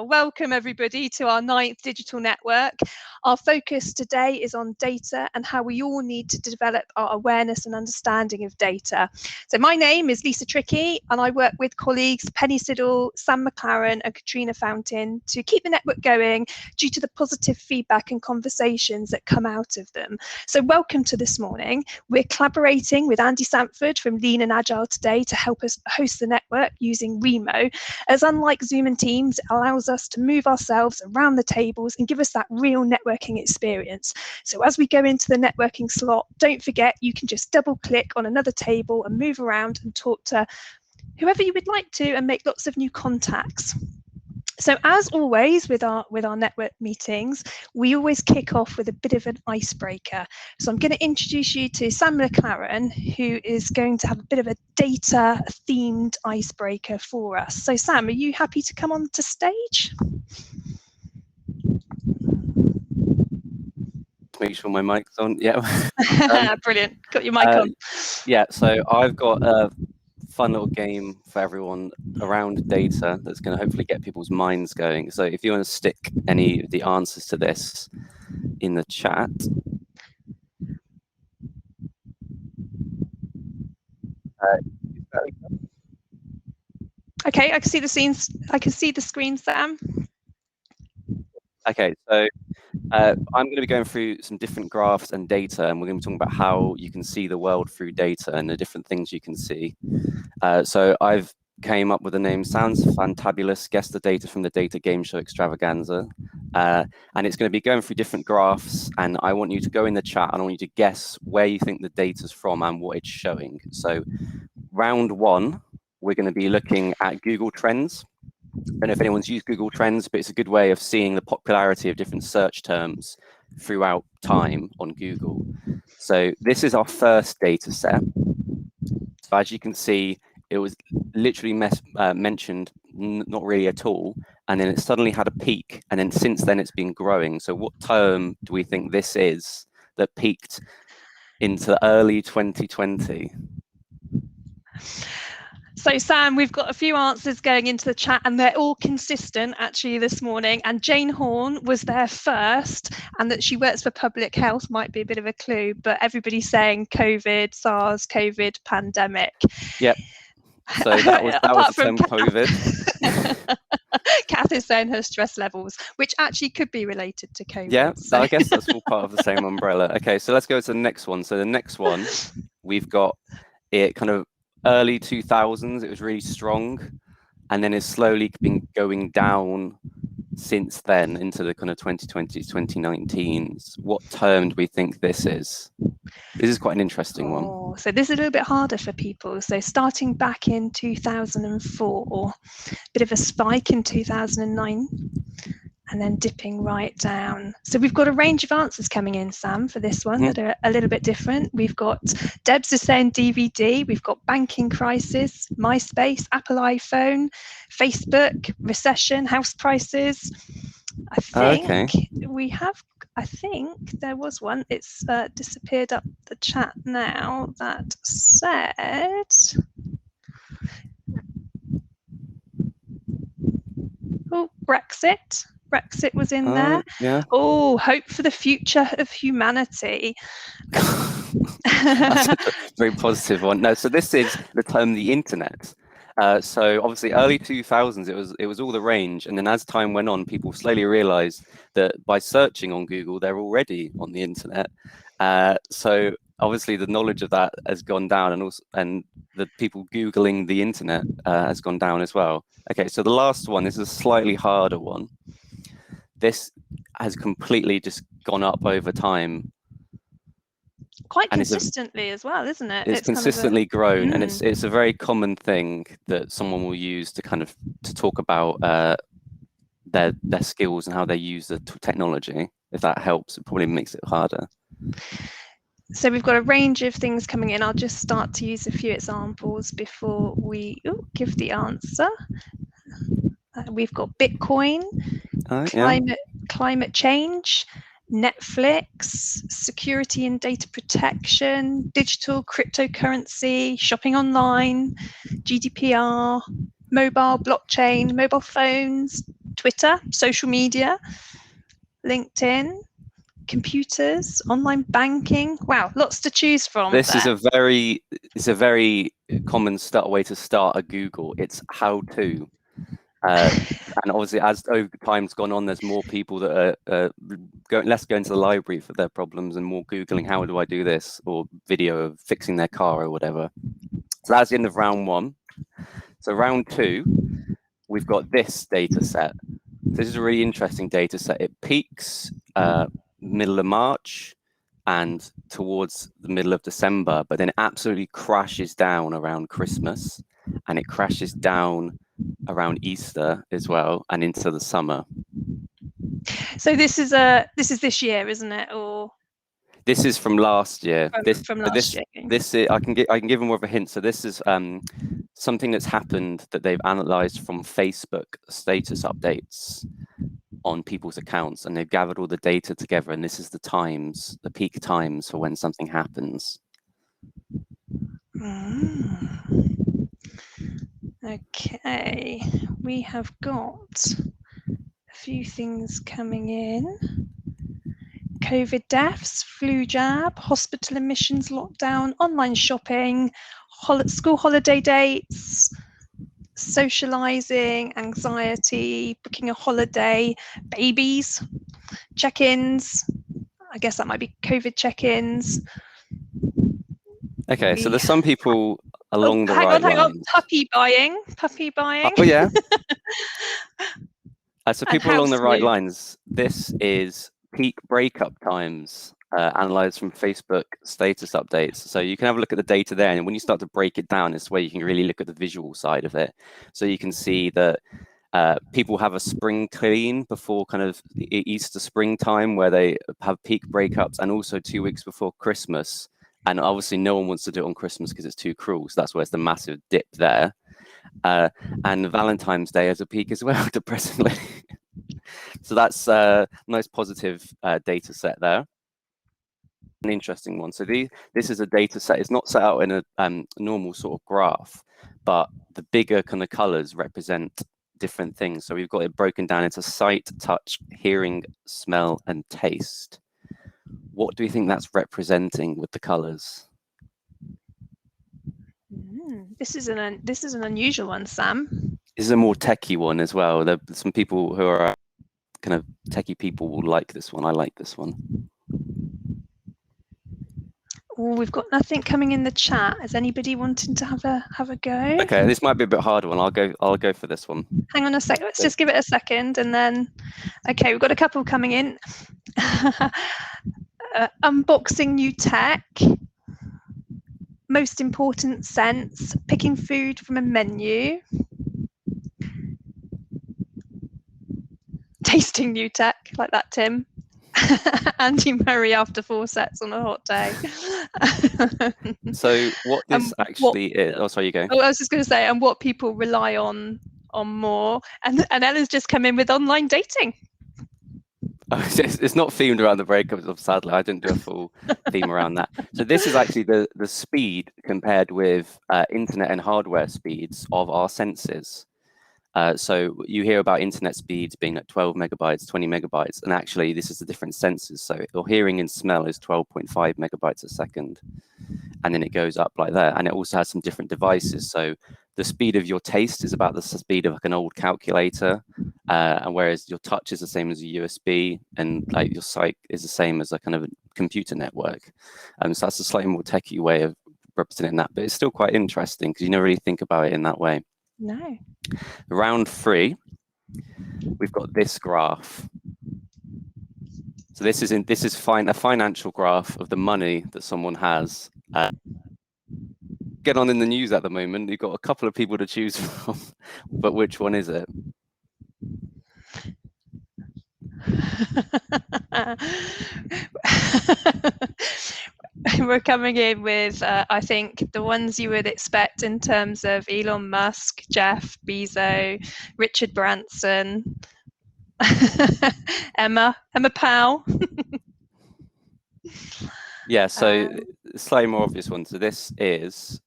Welcome everybody to our 9th digital network. Our focus today is on data and how we all need to develop our awareness and understanding of data. So my name is Lisa Trickey and I work with colleagues Penny Siddle, Sam McLaren and Katrina Fountain to keep the network going due to the positive feedback and conversations that come out of them. So welcome to this morning. We're collaborating with Andy Sanford from Lean and Agile today to help us host the network using Remo, as unlike Zoom and Teams, it allows us to move ourselves around the tables and give us that real networking experience. So as we go into the networking slot, don't forget you can just double click on another table and move around and talk to whoever you would like to and make lots of new contacts. So as always with our network meetings, we always kick off with a bit of an icebreaker. So I'm going to introduce you to Sam McLaren, who is going to have a bit of a data themed icebreaker for us. So Sam, are you happy to come on to stage? Make sure my mic's on. Yeah. Brilliant. Got your mic on. Yeah, so I've got a fun little game for everyone around data that's going to hopefully get people's minds going. So if you want to stick any of the answers to this in the chat. Okay, I can see the scenes. I can see the screen, Sam. Okay, so I'm going to be going through some different graphs and data, and we're going to be talking about how you can see the world through data and the different things you can see. So I've came up with the name Sounds Fantabulous, Guess the Data from the Data Game Show Extravaganza. And it's going to be going through different graphs, and I want you to go in the chat and I want you to guess where you think the data's from and what it's showing. So round one, we're going to be looking at Google Trends. I don't know if anyone's used Google Trends, but it's a good way of seeing the popularity of different search terms throughout time on Google. So this is our first data set. So as you can see, it was literally mentioned not really at all, and then it suddenly had a peak, and then since then it's been growing. So what term do we think this is that peaked into early 2020? So Sam, we've got a few answers going into the chat and they're all consistent actually this morning. And Jane Horn was there first, and that she works for public health might be a bit of a clue, but everybody's saying COVID, SARS, COVID, pandemic. Yep. So that was the term COVID. Kath is saying her stress levels, which actually could be related to COVID. Yeah, so. I guess that's all part of the same umbrella. Okay, so let's go to the next one. So the next one, we've got it kind of early 2000s, it was really strong, and then it's slowly been going down since then into the kind of 2020s, 2019s. What term do we think this is? This is quite an interesting one. So this is a little bit harder for people. So starting back in 2004, bit of a spike in 2009, and then dipping right down. So we've got a range of answers coming in, Sam, for this one that are a little bit different. We've got Debs is saying DVD, we've got banking crisis, MySpace, Apple iPhone, Facebook, recession, house prices. I think we have, I think there was one, it's disappeared up the chat now, that said, oh, Brexit was in there. Yeah. Oh, hope for the future of humanity. That's a very positive one. No, so this is the term the internet. So obviously early 2000s, it was all the range, and then as time went on, people slowly realized that by searching on Google, they're already on the internet. So obviously the knowledge of that has gone down, and the people Googling the internet has gone down as well. Okay, so the last one, this is a slightly harder one. This has completely just gone up over time. Quite consistently as well, isn't it? It's consistently grown, and it's a very common thing that someone will use to kind of talk about their skills and how they use the technology. If that helps, it probably makes it harder. So we've got a range of things coming in. I'll just start to use a few examples before we give the answer. We've got Bitcoin, climate change, Netflix, security and data protection, digital cryptocurrency, shopping online, GDPR, mobile blockchain, mobile phones, Twitter, social media, LinkedIn, computers, online banking. Wow, lots to choose from. This is a very common way to start a Google. It's how to. And obviously, as time's gone on, there's more people that are less going to the library for their problems and more Googling, how do I do this? Or video of fixing their car or whatever. So that's the end of round 1. So round 2, we've got this data set. So this is a really interesting data set. It peaks middle of March and towards the middle of December, but then it absolutely crashes down around Christmas, and it crashes down around Easter as well, and into the summer. So this is this year, isn't it? Or this is from last year. From last year. This is, I can give them more of a hint. So this is something that's happened that they've analysed from Facebook status updates on people's accounts, and they've gathered all the data together, and this is the peak times for when something happens. Okay, we have got a few things coming in. COVID deaths, flu jab, hospital admissions, lockdown, online shopping, school holiday dates, socializing, anxiety, booking a holiday, babies, check-ins. I guess that might be COVID check-ins. Okay, so there's some people along the right lines. Puppy buying. Oh yeah. So people along the right lines. This is peak breakup times analyzed from Facebook status updates. So you can have a look at the data there, and when you start to break it down, it's where you can really look at the visual side of it. So you can see that people have a spring clean before kind of Easter springtime, where they have peak breakups, and also 2 weeks before Christmas. And obviously no one wants to do it on Christmas because it's too cruel. So that's where it's the massive dip there. And Valentine's Day has a peak as well, depressingly. So that's a nice positive data set there. An interesting one. So this is a data set. It's not set out in a normal sort of graph, but the bigger kind of colors represent different things. So we've got it broken down into sight, touch, hearing, smell, and taste. What do you think that's representing with the colors? This is an unusual one, Sam. This is a more techie one as well. There are some people who are kind of techie people will like this one. I like this one. Oh, we've got nothing coming in the chat. Is anybody wanting to have a go? Okay, this might be a bit harder one. I'll go for this one. Hang on a sec. Let's just give it a second, and then. Okay, we've got a couple coming in. Unboxing new tech. Most important sense. Picking food from a menu. Tasting new tech, like that, Tim. Andy Murray after 4 sets on a hot day. So what this actually is, oh sorry, you go. Oh, I was just going to say, and what people rely on more, and Ella's just come in with online dating. It's not themed around the breakups, sadly. I didn't do a full theme around that. So this is actually the speed compared with internet and hardware speeds of our senses. So you hear about internet speeds being at 12 megabytes, 20 megabytes, and actually this is the different sensors. So your hearing and smell is 12.5 megabytes a second, and then it goes up like that. And it also has some different devices. So the speed of your taste is about the speed of like an old calculator, and whereas your touch is the same as a USB, and like your sight is the same as a kind of a computer network. So that's a slightly more techie way of representing that, but it's still quite interesting because you never really think about it in that way. No. Round 3, we've got this graph. So this is a financial graph of the money that someone has. Get on in the news at the moment. You've got a couple of people to choose from, but which one is it? We're coming in with, I think, the ones you would expect in terms of Elon Musk, Jeff Bezos, Richard Branson, Emma Powell. Yeah, so slightly more obvious one. So this is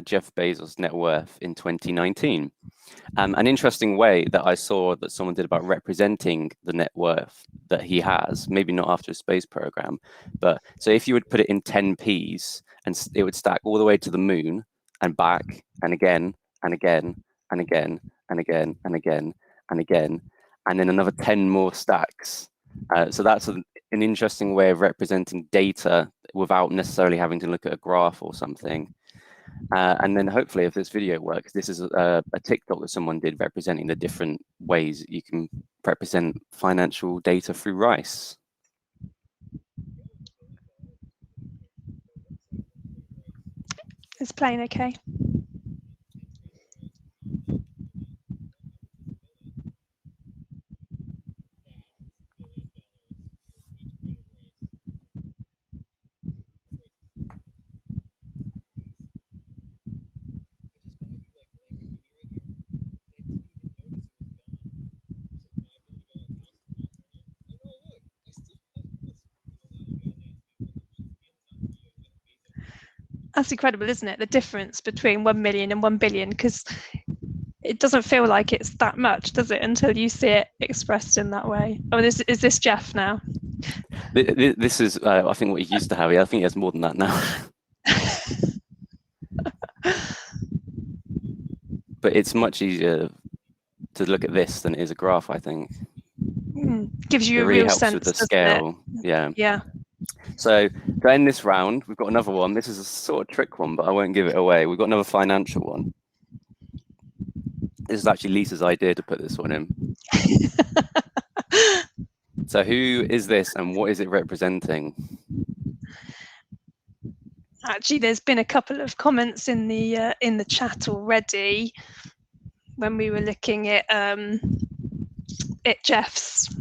Jeff Bezos' net worth in 2019. An interesting way that I saw that someone did about representing the net worth that he has, maybe not after a space program, but so if you would put it in 10p's and it would stack all the way to the moon and back and again and again and again and again and again and again, and then another 10 more stacks. So that's an interesting way of representing data without necessarily having to look at a graph or something. And then hopefully if this video works, this is a TikTok that someone did representing the different ways you can represent financial data through rice. It's playing okay. That's incredible, isn't it? The difference between 1 million and 1 billion, because it doesn't feel like it's that much, does it, until you see it expressed in that way? Oh, is this Jeff now? This is, I think, what he used to have. I think he has more than that now. But it's much easier to look at this than it is a graph, I think. Gives you it a really real helps sense with the scale. Yeah. Yeah. So to end this round, we've got another one. This is a sort of trick one, but I won't give it away. We've got another financial one. This is actually Lisa's idea to put this one in. So who is this and what is it representing? Actually, there's been a couple of comments in the chat already when we were looking at Jeff's.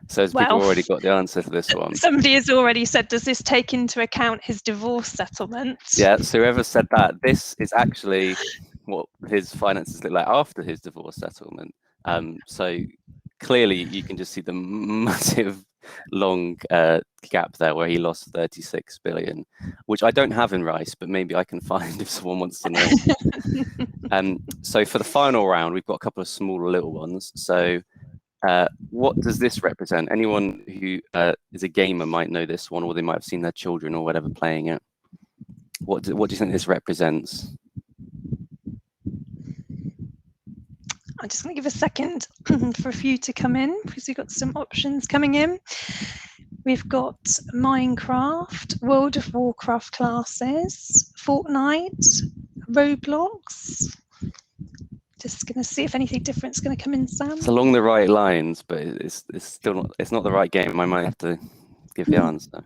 So has people already got the answer for this one? Somebody has already said, does this take into account his divorce settlement? Yeah, so whoever said that, this is actually what his finances look like after his divorce settlement. So clearly you can just see the massive long gap there where he lost 36 billion, which I don't have in rice, but maybe I can find if someone wants to know. So for the final round, we've got a couple of smaller little ones. So what does this represent? Anyone who is a gamer might know this one, or they might have seen their children or whatever playing it. What do you think this represents? I'm just going to give a second for a few to come in, because we've got some options coming in. We've got Minecraft, World of Warcraft classes, Fortnite, Roblox. Just going to see if anything different is going to come in, Sam. It's along the right lines, but it's still not. It's not the right game. I might have to give the answer.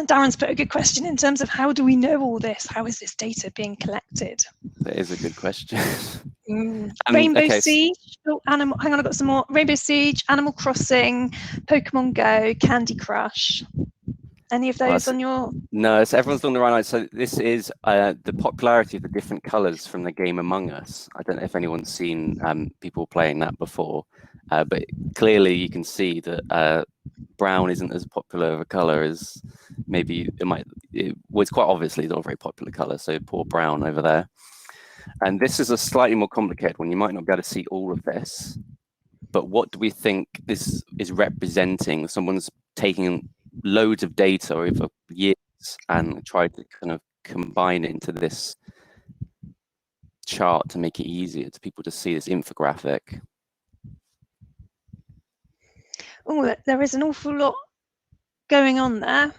Darren's put a good question in terms of how do we know all this? How is this data being collected? That is a good question. Rainbow Siege, hang on, I've got some more. Rainbow Siege, Animal Crossing, Pokemon Go, Candy Crush. Any of those on your? No, so everyone's on the right line. So this is the popularity of the different colours from the game Among Us. I don't know if anyone's seen people playing that before, but clearly you can see that brown isn't as popular of a colour as maybe it might. Well, it's quite obviously not a very popular colour, so poor brown over there. And this is a slightly more complicated one. You might not be able to see all of this, but what do we think this is representing? Someone's taking loads of data over years and try to kind of combine it into this chart to make it easier to people to see this infographic. Oh, there is an awful lot going on there.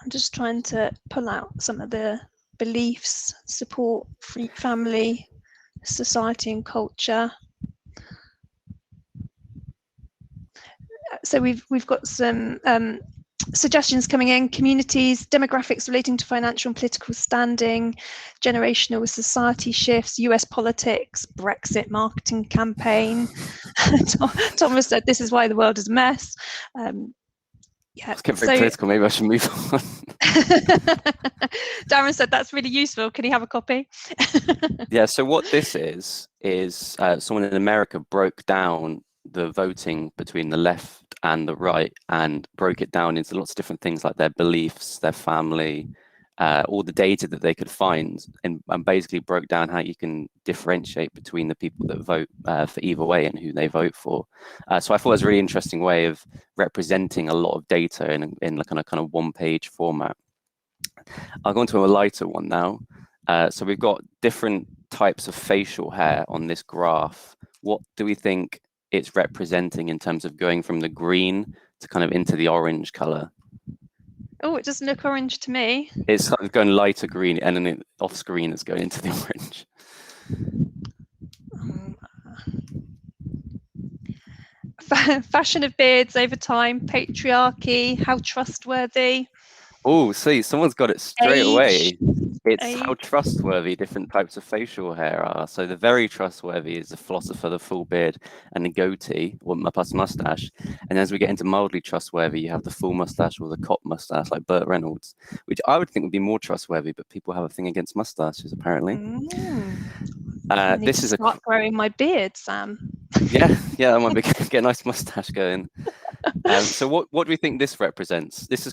I'm just trying to pull out some of the beliefs, support, free family, society and culture. So we've got some suggestions coming in: communities, demographics relating to financial and political standing, generational society shifts, US politics, Brexit marketing campaign. Thomas said this is why the world is a mess. Yeah, it's getting very political. Maybe I should move on. Darren said that's really useful. Can he have a copy? Yeah, so what this is someone in America broke down the voting between the left and the right, and broke it down into lots of different things like their beliefs, their family, all the data that they could find, and basically broke down how you can differentiate between the people that vote for either way and who they vote for. So I thought it was a really interesting way of representing a lot of data in a kind of one-page format. I'll go on to a lighter one now. So we've got different types of facial hair on this graph. What do we think it's representing in terms of going from the green to kind of into the orange color? Oh, it doesn't look orange to me. It's kind of going lighter green, and then off screen it's going into the orange. Fashion of beards over time, patriarchy, how trustworthy. Oh, see, someone's got it straight away. It's Age. how trustworthy different types of facial hair are. So the very trustworthy is the philosopher, the full beard, and the goatee, or plus mustache. And as we get into mildly trustworthy, you have the full mustache or the cop mustache, like Burt Reynolds, which I would think would be more trustworthy, but people have a thing against mustaches, apparently. This is start growing my beard, Sam. Yeah, that might be get a nice mustache going. So what do we think this represents? This is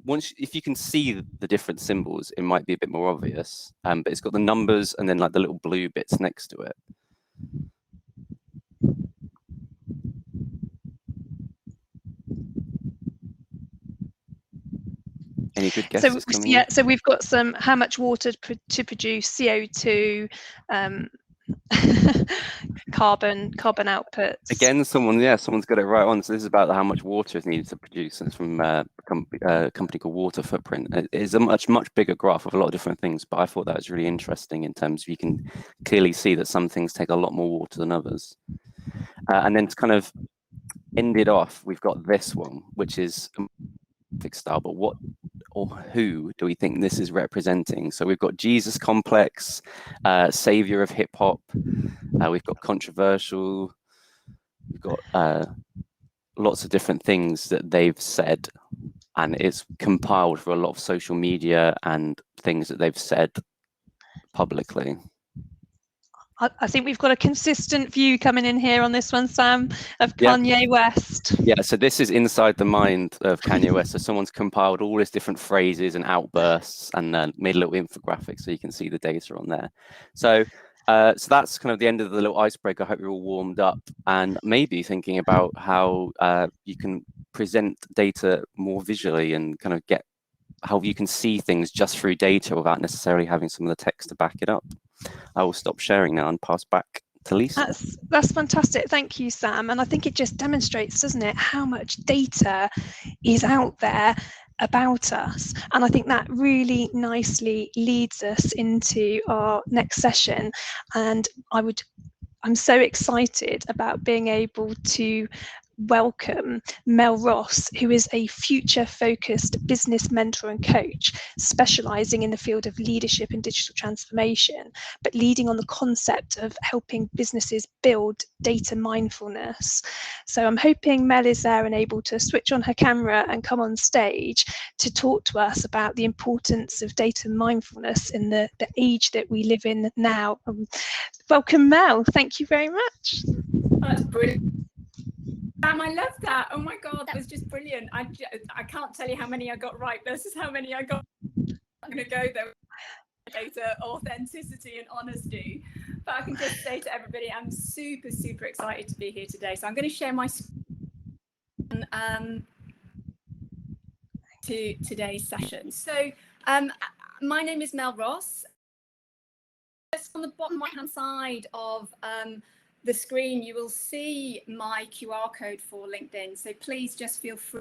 once if you can see the different symbols, it might be a bit more obvious. But it's got the numbers and then like the little blue bits next to it. Any good guesses coming in? So we've got some how much water to produce CO2, carbon outputs. Again, someone's got it right on. So this is about how much water is needed to produce. And it's from a company called Water Footprint. It is a much bigger graph of a lot of different things, but I thought that was really interesting in terms of you can clearly see that some things take a lot more water than others. And then to kind of end it off, we've got this one, which is style, but what or who do we think this is representing? So we've got Jesus complex, savior of hip hop. We've got controversial. We've got lots of different things that they've said, and it's compiled for a lot of social media and things that they've said publicly. I think we've got a consistent view coming in here on this one, Sam, of Kanye West. Yeah, so this is inside the mind of Kanye West. So someone's compiled all these different phrases and outbursts and made a little infographic so you can see the data on there. So that's kind of the end of the little icebreaker. I hope you're all warmed up and maybe thinking about how you can present data more visually and kind of get how you can see things just through data without necessarily having some of the text to back it up. I will stop sharing now and pass back to Lisa. That's fantastic. Thank you, Sam. And I think it just demonstrates, doesn't it, how much data is out there about us. And I think that really nicely leads us into our next session. And I'm so excited about being able to welcome Mel Ross, who is a future-focused business mentor and coach, specialising in the field of leadership and digital transformation, but leading on the concept of helping businesses build data mindfulness. So I'm hoping Mel is there and able to switch on her camera and come on stage to talk to us about the importance of data mindfulness in the age that we live in now. Welcome, Mel. Thank you very much. That's brilliant. I love that. Oh my God, that was just brilliant. I can't tell you how many I got right versus how many I got. I'm going to go there. Data, authenticity and honesty. But I can just say to everybody, I'm super excited to be here today. So I'm going to share my screen to today's session. So my name is Mel Ross. Just on the bottom right hand side of the screen, you will see my QR code for LinkedIn. So please just feel free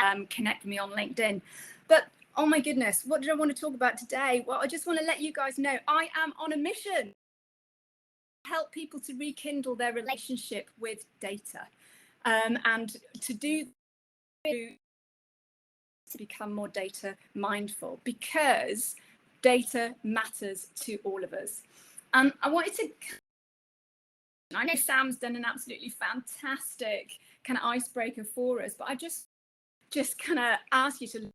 to connect with me on LinkedIn. But oh my goodness, what did I want to talk about today? Well, I just want to let you guys know I am on a mission to help people to rekindle their relationship with data and to become more data mindful, because data matters to all of us. And I wanted to, I know Sam's done an absolutely fantastic kind of icebreaker for us, but I just kind of ask you to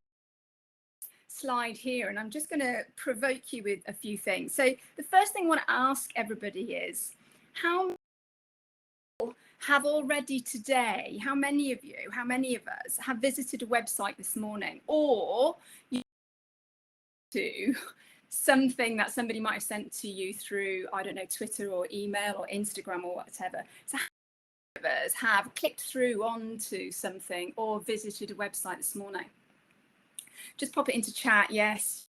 slide here, and I'm just going to provoke you with a few things. So the first thing I want to ask everybody is, how have already today, how many of us have visited a website this morning, or you do something that somebody might have sent to you through, I don't know, Twitter or email or Instagram or whatever. So how many of us have clicked through onto something or visited a website this morning? Just pop it into chat. Yes.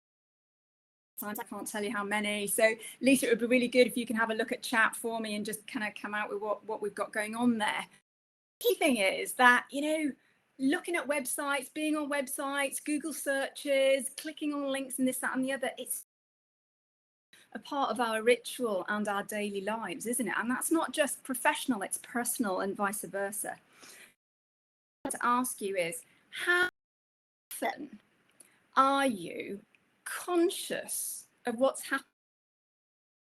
Sometimes I can't tell you how many. So Lisa, it would be really good if you can have a look at chat for me and just kind of come out with what we've got going on there. The key thing is that, you know, looking at websites, being on websites, Google searches, clicking on links and this, that and the other, it's a part of our ritual and our daily lives, isn't it? And that's not just professional, it's personal and vice versa. What I want to ask you is, how often are you conscious of what's happening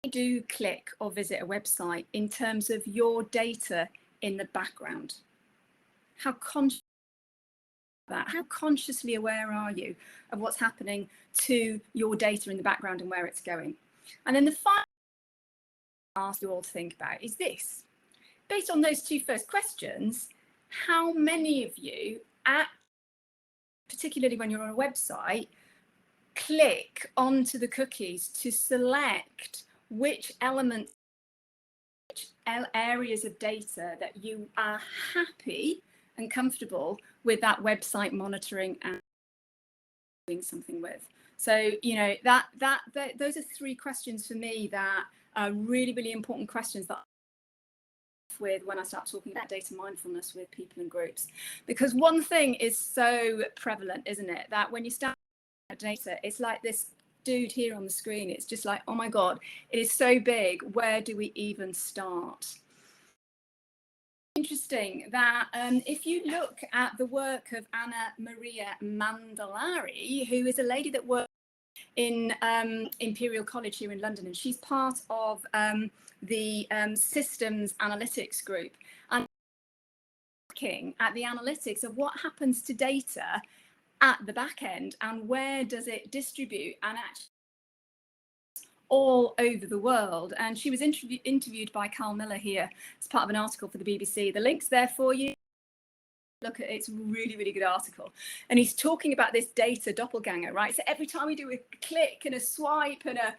when you do click or visit a website in terms of your data in the background? How conscious that? How consciously aware are you of what's happening to your data in the background and where it's going? And then the final thing I ask you all to think about is this. Based on those two first questions, how many of you, particularly when you're on a website, click onto the cookies to select which elements, which areas of data that you are happy and comfortable with that website monitoring and doing something with? So, you know, those are three questions for me that are really, really important questions that with when I start talking about data mindfulness with people and groups. Because one thing is so prevalent, isn't it, that when you start data, it's like this dude here on the screen. It's just like, oh my God, it is so big. Where do we even start? Interesting that if you look at the work of Anna Maria Mandalari, who is a lady that works in Imperial College here in London, and she's part of the systems analytics group, and looking at the analytics of what happens to data at the back end and where does it distribute, and actually all over the world. And she was interviewed by Carl Miller here as part of an article for the BBC. The link's there for you. Look at it, it's a really, really good article. And he's talking about this data doppelganger, right? So every time we do a click and a swipe and a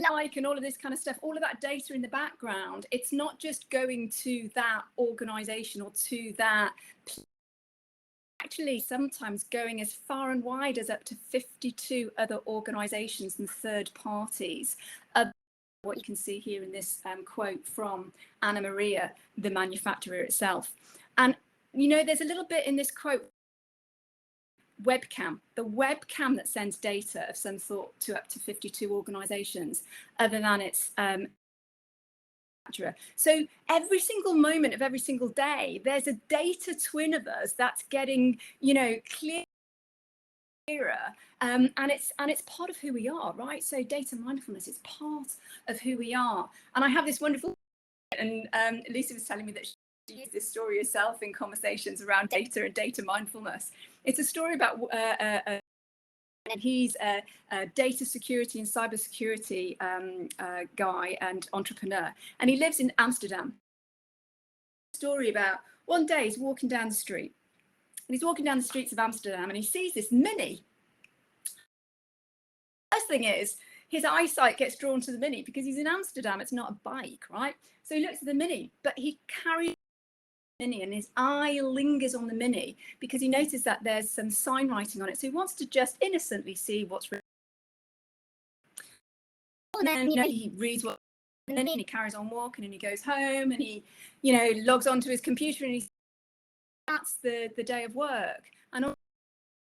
like and all of this kind of stuff, all of that data in the background, it's not just going to that organization or to that, actually sometimes going as far and wide as up to 52 other organizations and third parties. What you can see here in this quote from Anna Maria, the manufacturer itself. And you know, there's a little bit in this quote, webcam, the webcam that sends data of some sort to up to 52 organizations, other than its so every single moment of every single day, there's a data twin of us that's getting, you know, clearer, and it's part of who we are, right? So data mindfulness is part of who we are. And I have this wonderful, and Lisa was telling me that she used this story herself in conversations around data and data mindfulness. It's a story about and he's a data security and cybersecurity guy and entrepreneur, and he lives in Amsterdam. Story about one day he's walking down the street, and he's walking down the streets of Amsterdam, and he sees this Mini. First thing is, his eyesight gets drawn to the Mini because he's in Amsterdam. It's not a bike, right? So he looks at the Mini, but he carries Mini, and his eye lingers on the Mini because he noticed that there's some sign writing on it. So he wants to just innocently see what's written. And then, you know, he reads what, and then he carries on walking, and he goes home, and he, you know, logs onto his computer, and that's the day of work. And all of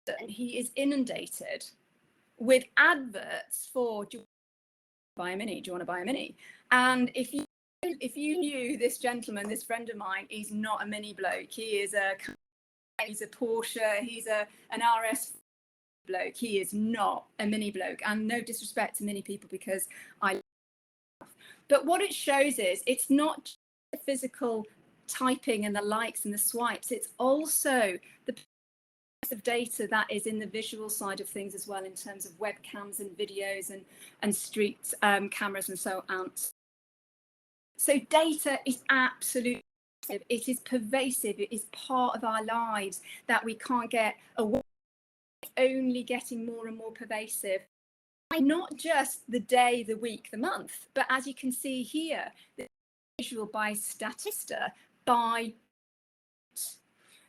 a sudden he is inundated with adverts for, do you want to buy a Mini? Do you want to buy a Mini? And if you knew this gentleman, this friend of mine, he's not a Mini bloke. He's a Porsche, he's an RS bloke. He is not a Mini bloke. And no disrespect to Mini people, because I love. But what it shows is it's not just the physical typing and the likes and the swipes, it's also the piece of data that is in the visual side of things as well, in terms of webcams and videos and street cameras and so on. So data is absolutely it is pervasive, it is part of our lives that we can't get away. It's only getting more and more pervasive. Not just the day, the week, the month, but as you can see here, the visual by Statista, by.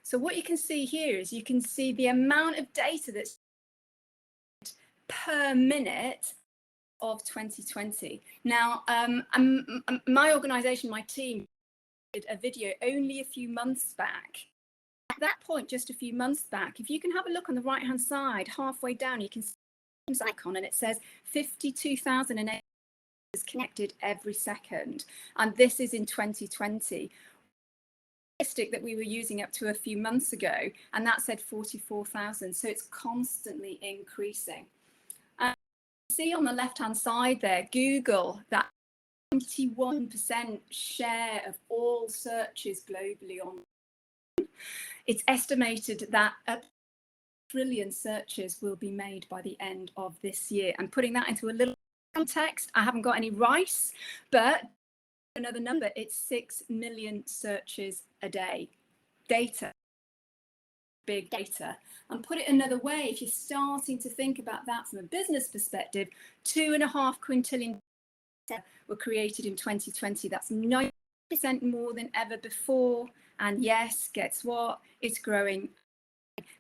So what you can see here is you can see the amount of data that's per minute of 2020. Now, my organization, my team, did a video only a few months back. At that point, just a few months back, if you can have a look on the right hand side, halfway down, you can see this icon and it says 52,008 is connected every second, and this is in 2020. Statistic that we were using up to a few months ago, and that said 44,000, so it's constantly increasing. See on the left hand side there, Google, that 21% share of all searches globally on. It's estimated that a trillion searches will be made by the end of this year. And putting that into a little context, I haven't got any rice, but another number, it's 6 million searches a day. Data, big data. And put it another way, if you're starting to think about that from a business perspective, 2.5 quintillion data were created in 2020. That's 90% more than ever before. And yes, guess what? It's growing.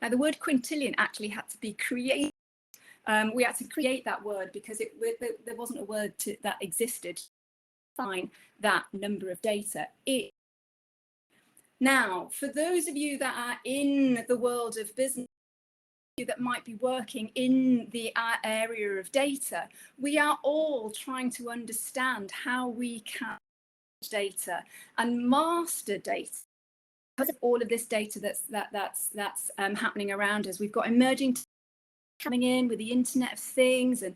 Now, the word quintillion actually had to be created. We had to create that word because there wasn't a word that existed to define that number of data. Now, for those of you that are in the world of business, that might be working in the area of data, we are all trying to understand how we can data and master data. Because of all of this data that's happening around us, we've got emerging coming in with the Internet of Things, and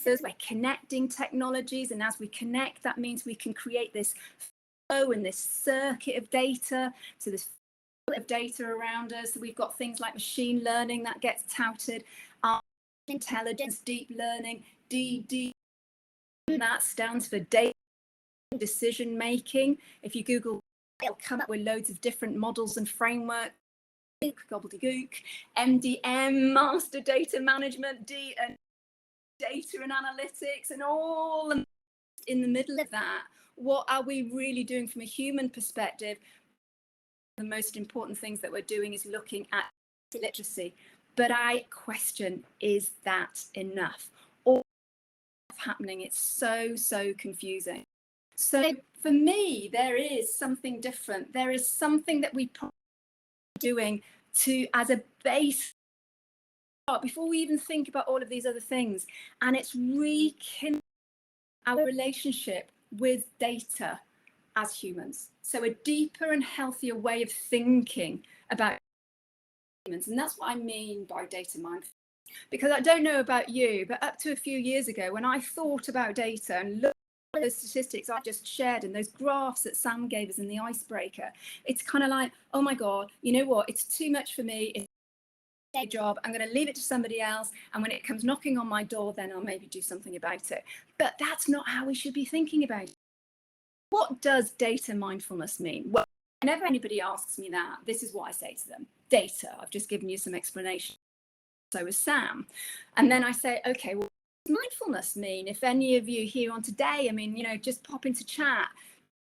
so we're connecting technologies, and as we connect, that means we can create this flow and this circuit of data. So this of data around us. So we've got things like machine learning that gets touted, intelligence, deep learning, DD. That stands for data decision making. If you Google, it'll come up with loads of different models and frameworks. Gobbledygook, MDM, master data management, and data and analytics, and all in the middle of that. What are we really doing from a human perspective? The most important things that we're doing is looking at literacy. But I question, is that enough? All happening, it's so confusing. So for me, there is something different. There is something that we are doing to as a base before we even think about all of these other things, and it's rekindling our relationship with data as humans. So a deeper and healthier way of thinking about humans. And that's what I mean by data mindfulness. Because I don't know about you, but up to a few years ago, when I thought about data and looked at the statistics I just shared and those graphs that Sam gave us in the icebreaker, it's kind of like, oh my God, you know what? It's too much for me. It's a job. I'm going to leave it to somebody else. And when it comes knocking on my door, then I'll maybe do something about it. But that's not how we should be thinking about it. What does data mindfulness mean? Well, whenever anybody asks me that, this is what I say to them. Data, I've just given you some explanation. So is Sam. And then I say, okay, well, what does mindfulness mean? If any of you here on today, I mean, just pop into chat,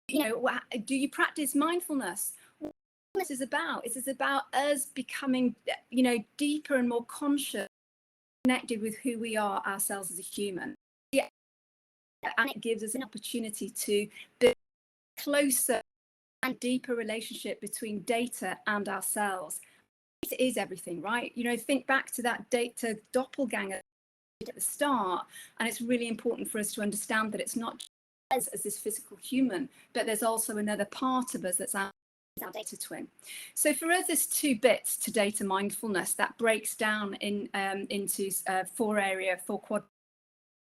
do you practice mindfulness? What this is about? It is about us becoming, deeper and more conscious, connected with who we are ourselves as a human. Yeah. And it gives us an opportunity to build a closer and deeper relationship between data and ourselves. It is everything, right? Think back to that data doppelganger at the start, and it's really important for us to understand that it's not just as this physical human, but there's also another part of us that's our data twin. So for us, there's 2 bits to data mindfulness that breaks down into 4 quadrants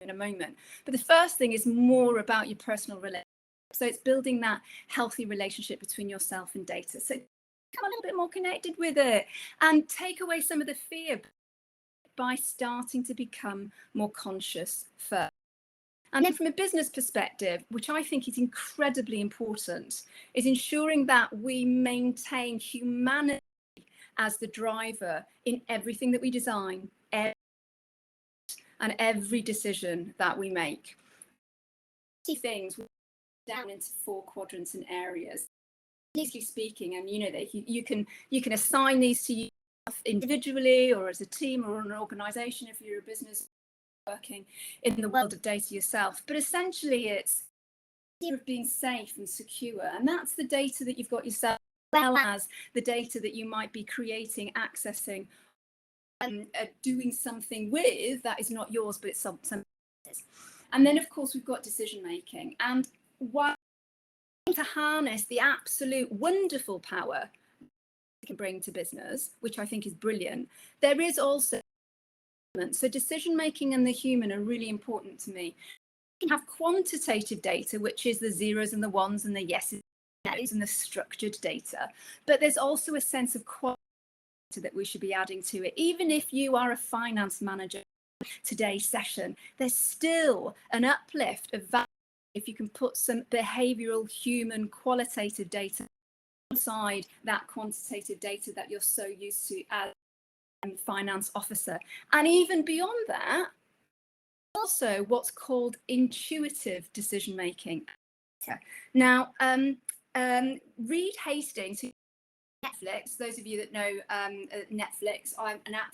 in a moment. But the first thing is more about your personal relationship. So it's building that healthy relationship between yourself and data. So become a little bit more connected with it and take away some of the fear by starting to become more conscious first. And then from a business perspective, which I think is incredibly important, is ensuring that we maintain humanity as the driver in everything that we design and every decision that we make. Things down into 4 quadrants and areas. Easily speaking, and you know that you can assign these to you individually or as a team or an organization if you're a business working in the world of data yourself. But essentially it's of being safe and secure, and that's the data that you've got yourself, as well as the data that you might be creating, accessing, and doing something with that is not yours, but it's something. And then of course we've got decision making, and why to harness the absolute wonderful power it can bring to business, which I think is brilliant. There is also, so decision making and the human are really important to me. You can have quantitative data, which is the zeros and the ones and the yeses and the and the structured data, but there's also a sense of quality that we should be adding to it. Even if you are a finance manager, today's session, there's still an uplift of value if you can put some behavioral, human, qualitative data inside that quantitative data that you're so used to as a finance officer. And even beyond that, also what's called intuitive decision making. Now, Reed Hastings, Netflix, those of you that know Netflix, I'm an app.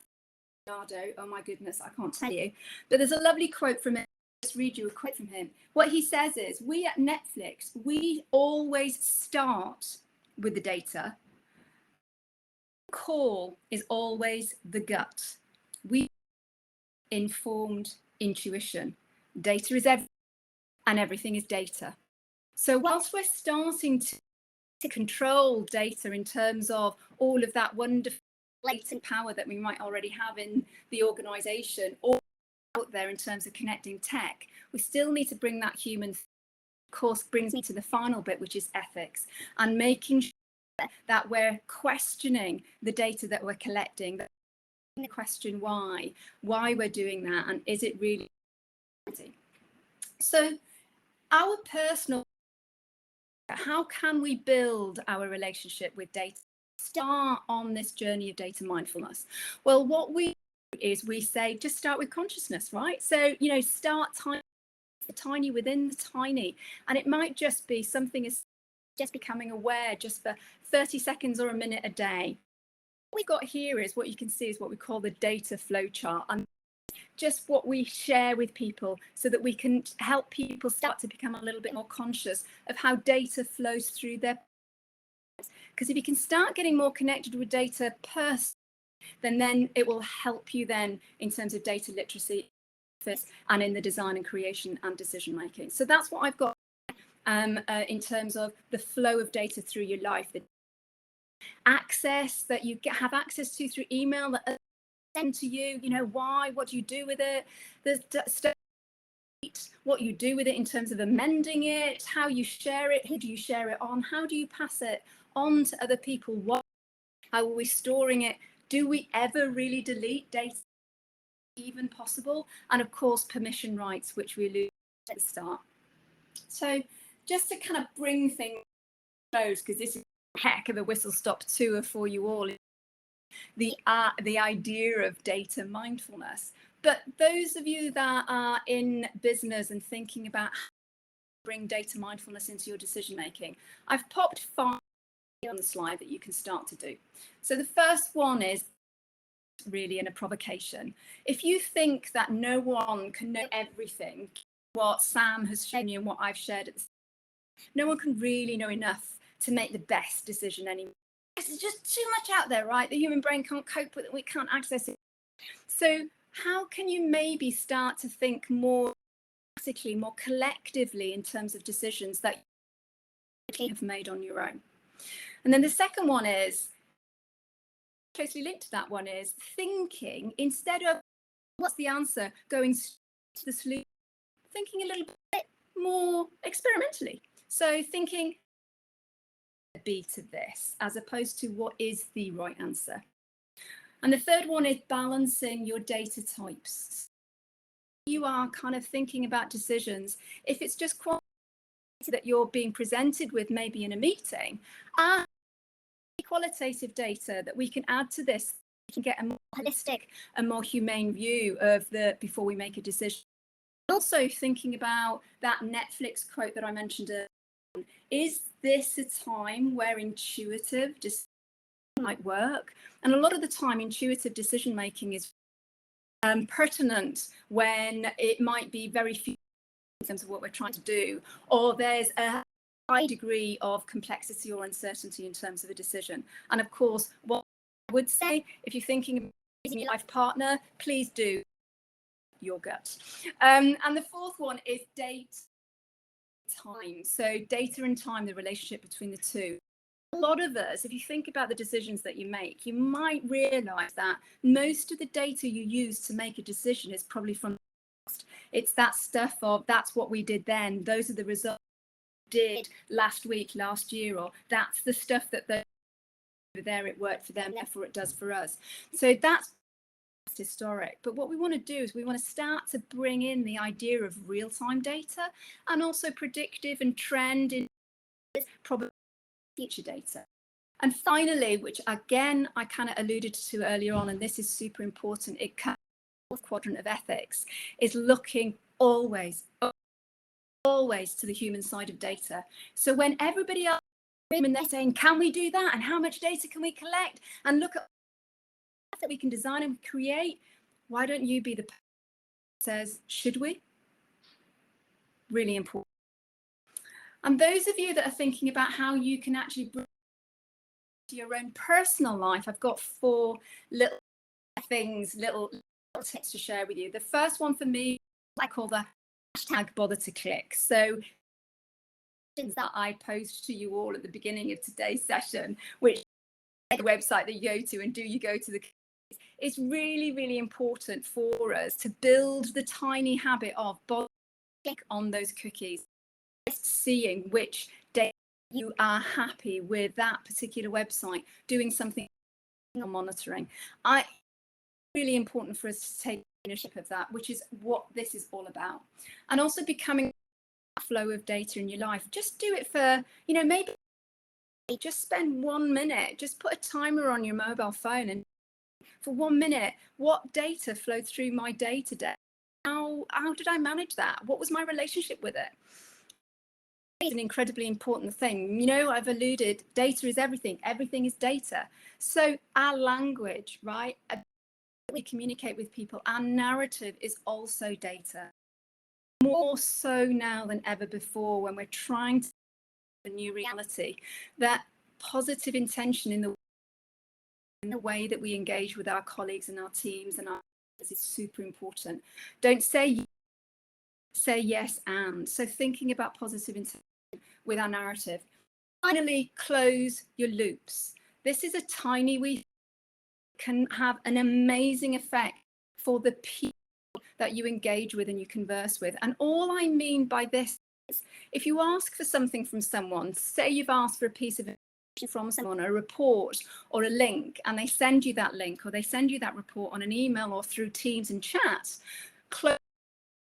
Oh my goodness, I can't tell you. But there's a lovely quote from him. Just read you a quote from him. What he says is, we at Netflix, we always start with the data. Call is always the gut. We informed intuition. Data is everything, and everything is data. So whilst we're starting to control data in terms of all of that wonderful latent power that we might already have in the organization or out there in terms of connecting tech, we still need to bring that human. Of course, brings me to the final bit, which is ethics, and making sure that we're questioning the data that we're collecting, that we question why we're doing that, and is it really. So our personal, how can we build our relationship with data, start on this journey of data mindfulness? Well, what we do is we say, just start with consciousness, right? So, you know, start tiny within the tiny, and it might just be something as just becoming aware just for 30 seconds or a minute a day. What we've got here is what you can see is what we call the data flow chart, and just what we share with people so that we can help people start to become a little bit more conscious of how data flows through their. Because if you can start getting more connected with data then it will help you then in terms of data literacy and in the design and creation and decision making. So that's what I've got in terms of the flow of data through your life, the access that you have access to through email that send to you, you know, why, what do you do with it, what you do with it in terms of amending it, how you share it, who do you share it on, how do you pass it on to other people, how are we storing it, do we ever really delete data even possible, and of course permission rights, which we alluded to at the start. So just to kind of bring things close, because this is a heck of a whistle stop tour for you all, the idea of data mindfulness. But those of you that are in business and thinking about how to bring data mindfulness into your decision making, I've popped 5 on the slide that you can start to do. So the first one is really in a provocation. If you think that no one can know everything, what Sam has shown you and what I've shared, no one can really know enough to make the best decision anymore. There's just too much out there, right? The human brain can't cope with it, we can't access it. So how can you maybe start to think more collectively in terms of decisions that you have made on your own? And then the second one is, closely linked to that one, is thinking, instead of what's the answer, going to the solution, thinking a little bit more experimentally. So thinking B to this, as opposed to what is the right answer. And the third one is balancing your data types. you are kind of thinking about decisions, if it's just quality that you're being presented with maybe in a meeting, qualitative data that we can add to this, we can get a more holistic and more humane view of before we make a decision. Also thinking about that Netflix quote that I mentioned earlier, is this a time where intuitive decision might work? And a lot of the time intuitive decision making is pertinent when it might be very few in terms of what we're trying to do, or there's a high degree of complexity or uncertainty in terms of a decision. And of course, what I would say, if you're thinking about choosing your life partner, please do your gut. And the fourth one is date, time. So data and time, the relationship between the two. A lot of us, if you think about the decisions that you make, you might realize that most of the data you use to make a decision is probably from the past. It's that stuff of, that's what we did then, those are the results we did last week, last year, or that's the stuff that they there, it worked for them, therefore it does for us. So that's historic. But what we want to do is we want to start to bring in the idea of real-time data and also predictive and trend in probably future data. And finally, which again I kind of alluded to earlier on, and this is super important, it comes in the fourth quadrant of ethics, is looking always to the human side of data. So when everybody else and they're saying, can we do that, and how much data can we collect, and look at that we can design and create, why don't you be the person that says, should we? Really important. And those of you that are thinking about how you can actually bring to your own personal life, I've got 4 little things, little tips to share with you. The first one for me, I call the hashtag bother to click. So that I post to you all at the beginning of today's session, which is the website that you go to, and do you go to the, it's really, really important for us to build the tiny habit of click on those cookies, seeing which day you are happy with that particular website, doing something on monitoring. Really important for us to take ownership of that, which is what this is all about. And also becoming a flow of data in your life. Just do it for, maybe just spend 1 minute, just put a timer on your mobile phone, and for 1 minute, what data flowed through my day today? How did I manage that? What was my relationship with it? It's an incredibly important thing. I've alluded, data is everything. Everything is data. So our language, right? We communicate with people. Our narrative is also data. More so now than ever before, when we're trying to a new reality, that positive intention in the way that we engage with our colleagues and our teams and our is super important. Don't say yes and. So thinking about positive intention with our narrative. Finally, close your loops. This is a tiny wee can have an amazing effect for the people that you engage with and you converse with. And all I mean by this is, if you ask for something from someone, say you've asked for a piece of information from someone, a report or a link, and they send you that link or they send you that report on an email or through Teams and chat,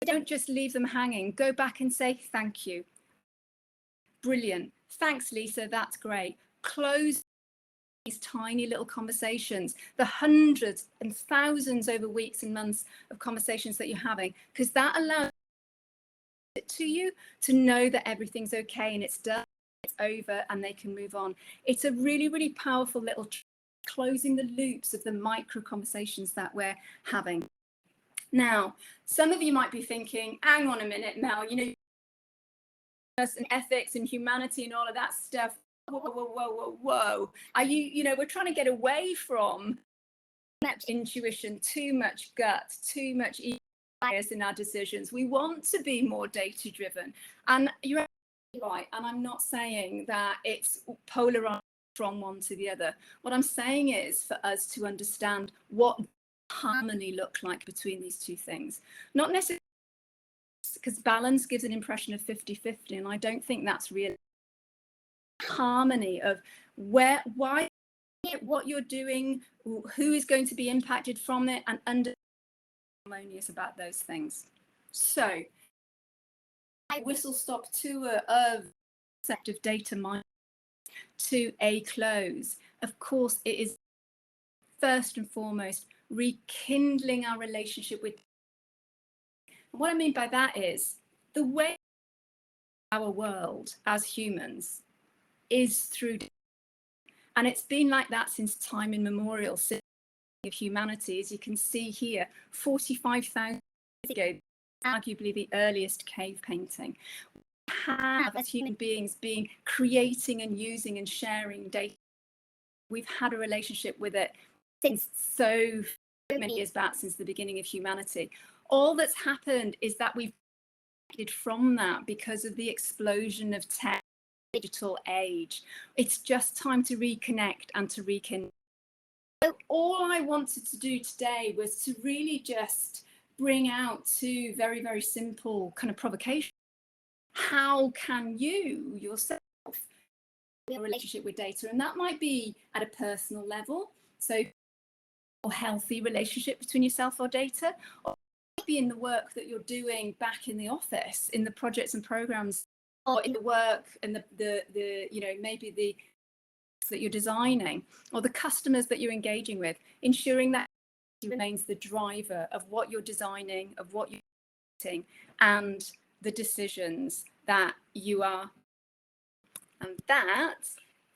don't just leave them hanging. Go back and say, thank you. Brilliant. Thanks, Lisa. That's great. Close these tiny little conversations, the hundreds and thousands over weeks and months of conversations that you're having, because that allows it to you to know that everything's okay and it's done, it's over, and they can move on. It's a really, really powerful little closing the loops of the micro conversations that we're having. Now, some of you might be thinking, hang on a minute, Mel, and ethics and humanity and all of that stuff. Whoa. Are you, we're trying to get away from much intuition, too much gut, too much bias in our decisions. We want to be more data driven. And you're right. And I'm not saying that it's polarized from one to the other. What I'm saying is for us to understand what harmony look like between these two things. Not necessarily because balance gives an impression of 50-50, and I don't think that's real. Harmony of why, what you're doing, who is going to be impacted from it, and harmonious about those things. So, a whistle-stop tour of the concept of data mining to a close. Of course, it is first and foremost rekindling our relationship with. What I mean by that is the way our world as humans is through, and it's been like that since time immemorial, since of humanity. As you can see here, 45,000 years ago, arguably the earliest cave painting. We have, as human beings, been creating and using and sharing data. We've had a relationship with it since so many years back, since the beginning of humanity. All that's happened is that we've from that because of the explosion of tech, digital age. It's just time to reconnect and to rekindle. So all I wanted to do today was to really just bring out two very, very simple kind of provocations. How can you yourself have a relationship with data? And that might be at a personal level, so a healthy relationship between yourself or data, or be in the work that you're doing back in the office, in the projects and programs, or in the work and the you know, maybe the that you're designing, or the customers that you're engaging with, ensuring that remains the driver of what you're designing, of what you're doing, and the decisions that you are. And that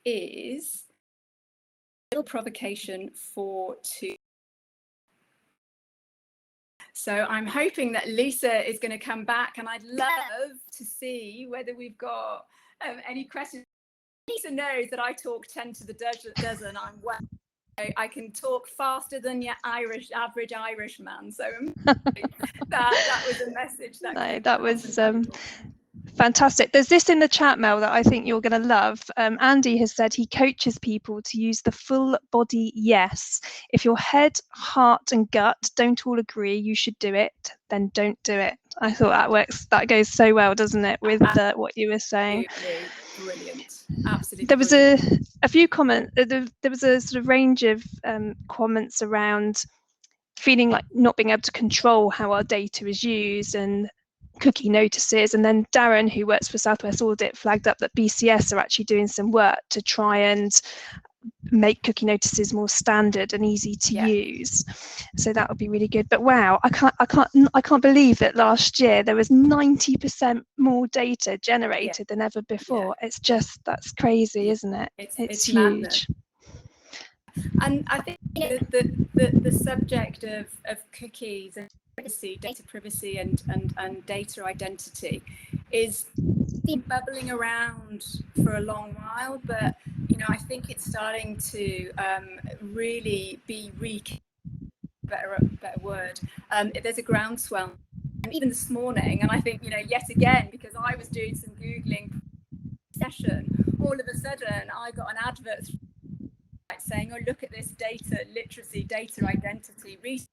is a little provocation for two. So I'm hoping that Lisa is going to come back, and I'd love to see whether we've got any questions. Lisa knows that I talk 10 to the dozen. I can talk faster than your average Irish man. So that was a message that was fantastic. There's this in the chat, Mel, that I think you're going to love. Andy has said he coaches people to use the full body yes. If your head, heart and gut don't all agree you should do it, then don't do it. I thought that goes so well, doesn't it, with what you were saying. Absolutely brilliant. Absolutely. There was a few comments. There was a sort of range of comments around feeling like not being able to control how our data is used and cookie notices. And then Darren, who works for Southwest Audit, flagged up that BCS are actually doing some work to try and make cookie notices more standard and easy to use. So that would be really good. But wow, I can't believe that last year there was 90% more data generated than ever before. It's just, that's crazy, isn't it? It's huge. Madness. And I think the subject of cookies and privacy, data privacy and data identity is been bubbling around for a long while, but you know, I think it's starting to really be better word. There's a groundswell, even this morning, and I think, you know, yet again, because I was doing some Googling session, all of a sudden I got an advert saying, oh, look at this data literacy, data identity research.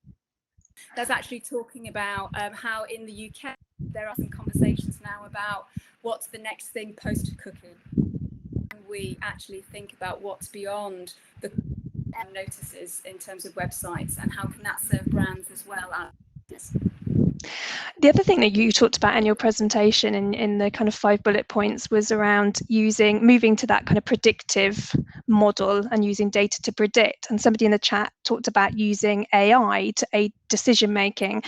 That's actually talking about how in the UK there are some conversations now about what's the next thing post-cookie. And we actually think about what's beyond the notices in terms of websites, and how can that serve brands as well as. The other thing that you talked about in your presentation in the kind of 5 bullet points was around moving to that kind of predictive model and using data to predict. And somebody in the chat talked about using AI to aid decision making.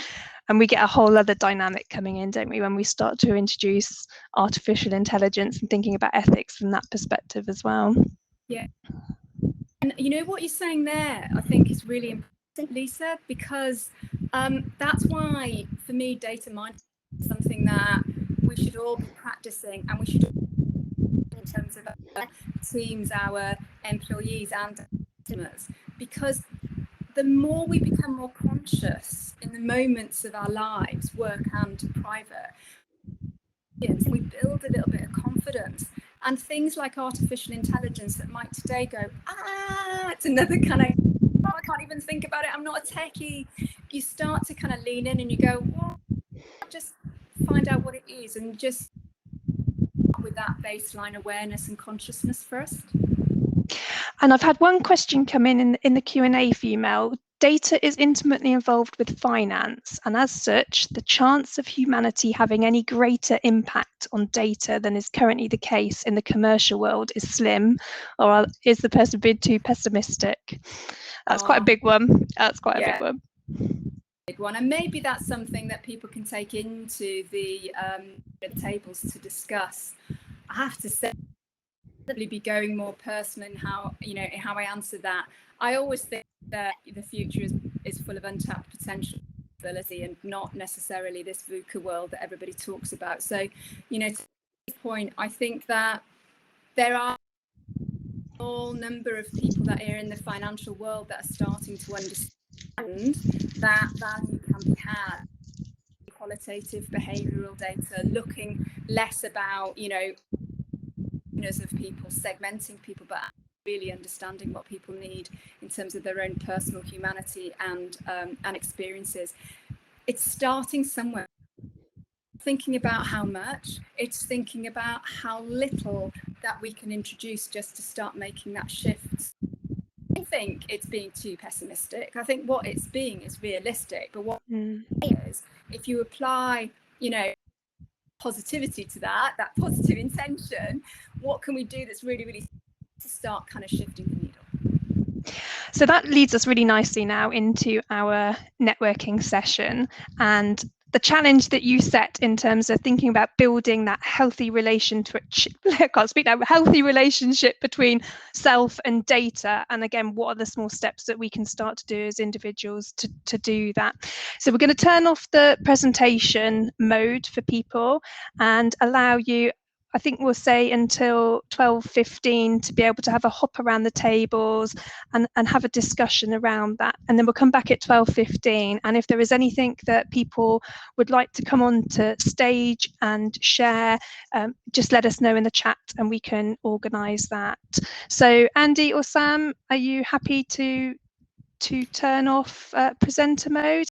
And we get a whole other dynamic coming in, don't we, when we start to introduce artificial intelligence and thinking about ethics from that perspective as well. Yeah. And you know what you're saying there, I think is really important, Lisa, because that's why, for me, data mindfulness is something that we should all be practicing, and we should, in terms of our teams, our employees and customers, because the more we become more conscious in the moments of our lives, work and private, we build a little bit of confidence. And things like artificial intelligence that might today go, it's another kind of, oh, I can't even think about it, I'm not a techie. You start to kind of lean in and you go, well, just find out what it is, and just with that baseline awareness and consciousness first. And I've had one question come in the Q&A for you, Mel. Data is intimately involved with finance, and as such, the chance of humanity having any greater impact on data than is currently the case in the commercial world is slim. Or is the person being too pessimistic? That's quite a big one. That's quite a big one. Big one, and maybe that's something that people can take into the tables to discuss. I have to say, probably be going more personal in how I answer that. I always think that the future is full of untapped potential and not necessarily this VUCA world that everybody talks about. So, to this point, I think that there are a whole number of people that are in the financial world that are starting to understand that value can be had. Qualitative behavioral data, looking less about, of people, segmenting people, but really understanding what people need in terms of their own personal humanity and experiences. It's starting somewhere. Thinking about how much, it's thinking about how little that we can introduce just to start making that shift. I don't think it's being too pessimistic. I think what it's being is realistic, but what is, if you apply, positivity to that positive intention, what can we do that's really, really to start kind of shifting the needle? So that leads us really nicely now into our networking session, and the challenge that you set in terms of thinking about building that healthy relationship between self and data. And again, what are the small steps that we can start to do as individuals to do that? So we're going to turn off the presentation mode for people and allow you, I think we'll say until 12:15 to be able to have a hop around the tables and have a discussion around that. And then we'll come back at 12:15. And if there is anything that people would like to come on to stage and share, just let us know in the chat and we can organise that. So Andy or Sam, are you happy to turn off presenter mode?